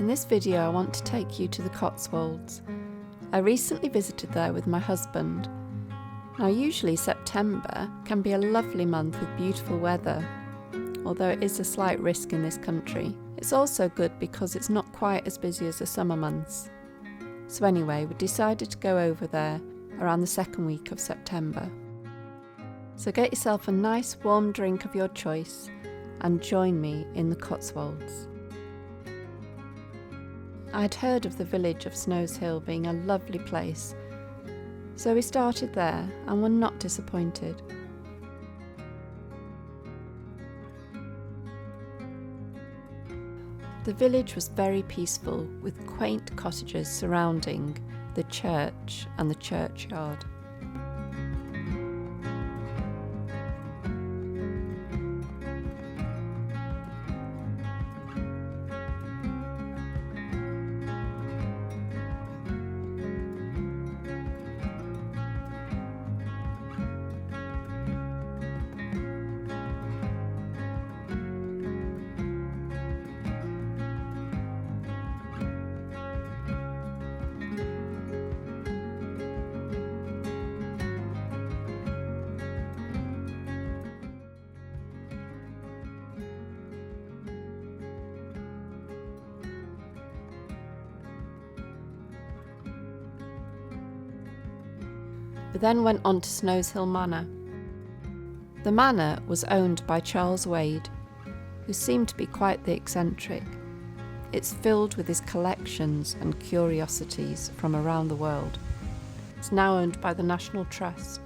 In this video I want to take you to the Cotswolds. I recently visited there with my husband. Now usually September can be a lovely month with beautiful weather, although it is a slight risk in this country. It's also good because it's not quite as busy as the summer months. So anyway, we decided to go over there around the second week of September. So get yourself a nice warm drink of your choice and join me in the Cotswolds. I'd heard of the village of Snowshill being a lovely place, so we started there and were not disappointed. The village was very peaceful, with quaint cottages surrounding the church and the churchyard. We then went on to Snowshill Manor. The manor was owned by Charles Wade, who seemed to be quite the eccentric. It's filled with his collections and curiosities from around the world. It's now owned by the National Trust.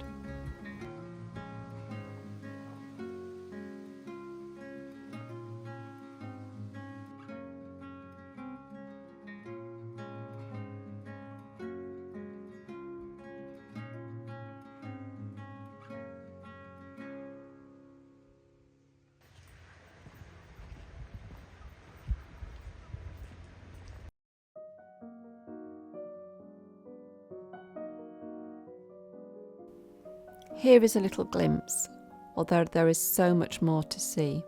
Here is a little glimpse, although there is so much more to see.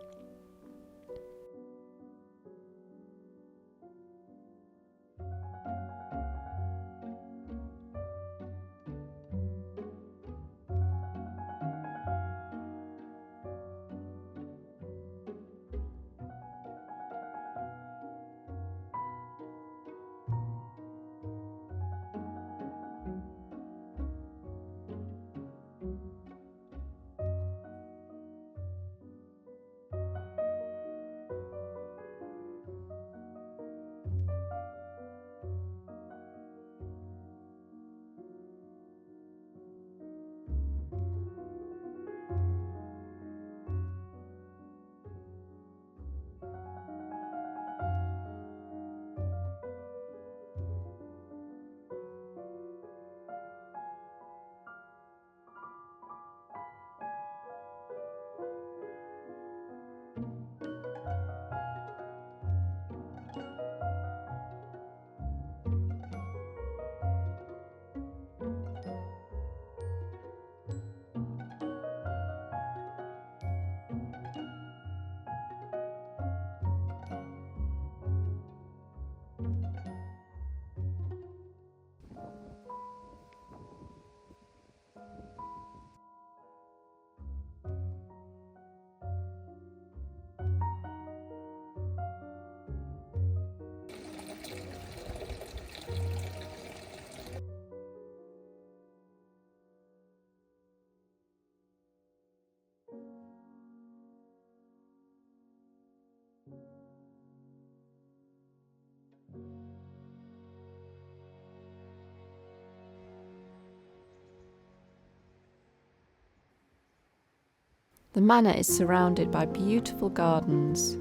The manor is surrounded by beautiful gardens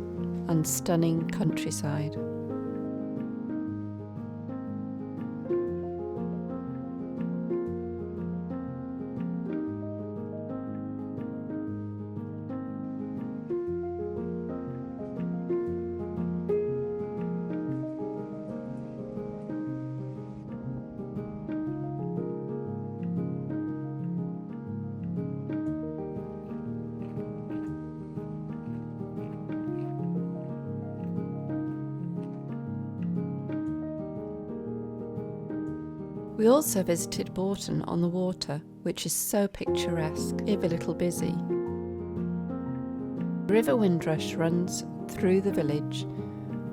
and stunning countryside. We also visited Bourton-on-the-Water, which is so picturesque, if a little busy. The River Windrush runs through the village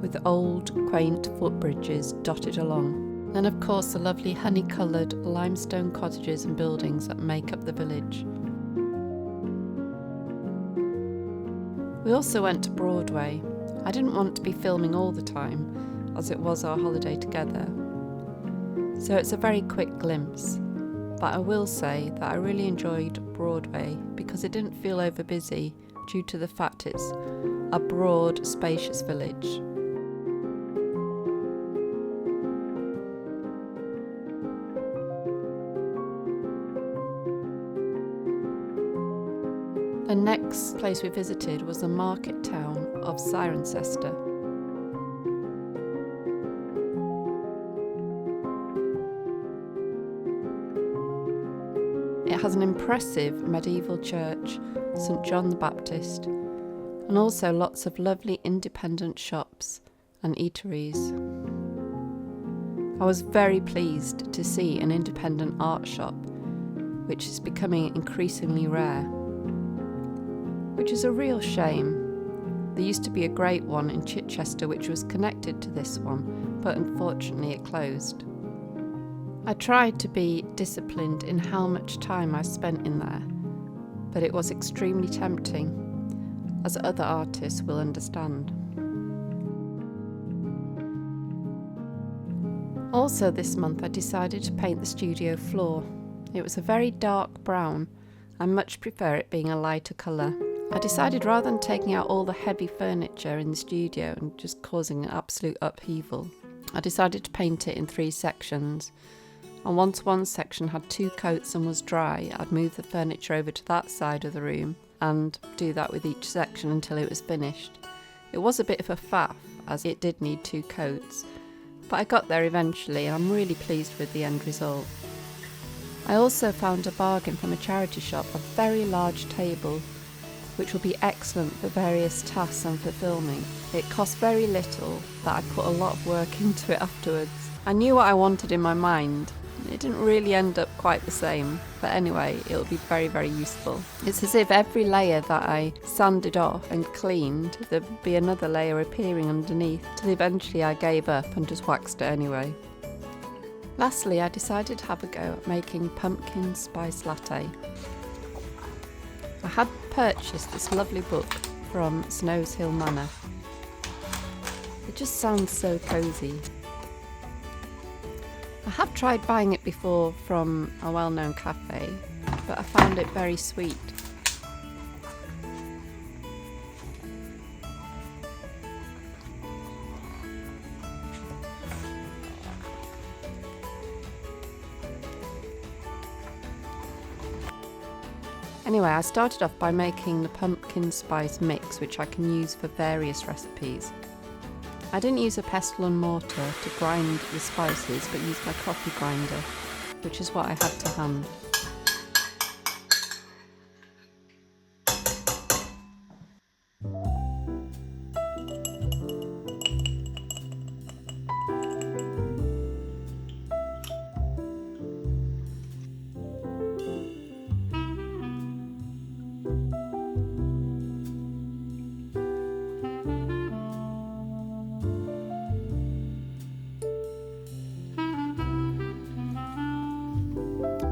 with old, quaint footbridges dotted along. And of course the lovely honey-coloured limestone cottages and buildings that make up the village. We also went to Broadway. I didn't want to be filming all the time, as it was our holiday together. So it's a very quick glimpse. But I will say that I really enjoyed Broadway because it didn't feel over busy due to the fact it's a broad, spacious village. The next place we visited was the market town of Cirencester. It has an impressive medieval church, St John the Baptist, and also lots of lovely independent shops and eateries. I was very pleased to see an independent art shop, which is becoming increasingly rare, which is a real shame. There used to be a great one in Chichester which was connected to this one, but unfortunately it closed. I tried to be disciplined in how much time I spent in there, but it was extremely tempting, as other artists will understand. Also this month I decided to paint the studio floor. It was a very dark brown. I much prefer it being a lighter colour. I decided rather than taking out all the heavy furniture in the studio and just causing an absolute upheaval, I decided to paint it in 3 sections. And once one section had 2 coats and was dry, I'd move the furniture over to that side of the room and do that with each section until it was finished. It was a bit of a faff, as it did need 2 coats, but I got there eventually and I'm really pleased with the end result. I also found a bargain from a charity shop, a very large table, which will be excellent for various tasks and for filming. It cost very little, but I put a lot of work into it afterwards. I knew what I wanted in my mind. It didn't really end up quite the same, but anyway, it'll be very, very useful. It's as if every layer that I sanded off and cleaned, there'd be another layer appearing underneath, till eventually I gave up and just waxed it anyway. Lastly, I decided to have a go at making pumpkin spice latte. I had purchased this lovely book from Snowshill Manor. It just sounds so cosy. I have tried buying it before from a well-known cafe, but I found it very sweet. Anyway, I started off by making the pumpkin spice mix, which I can use for various recipes. I didn't use a pestle and mortar to grind the spices, but used my coffee grinder, which is what I had to hand.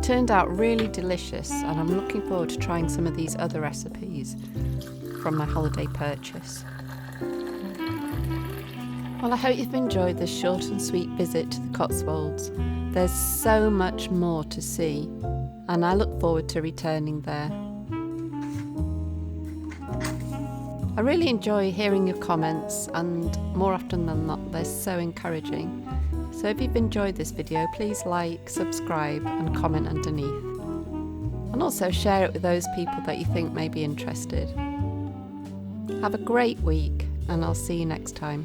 Turned out really delicious, and I'm looking forward to trying some of these other recipes from my holiday purchase. Well, I hope you've enjoyed this short and sweet visit to the Cotswolds. There's so much more to see, and I look forward to returning there. I really enjoy hearing your comments, and more often than not, they're so encouraging. So if you've enjoyed this video, please like, subscribe and comment underneath. And also share it with those people that you think may be interested. Have a great week, and I'll see you next time.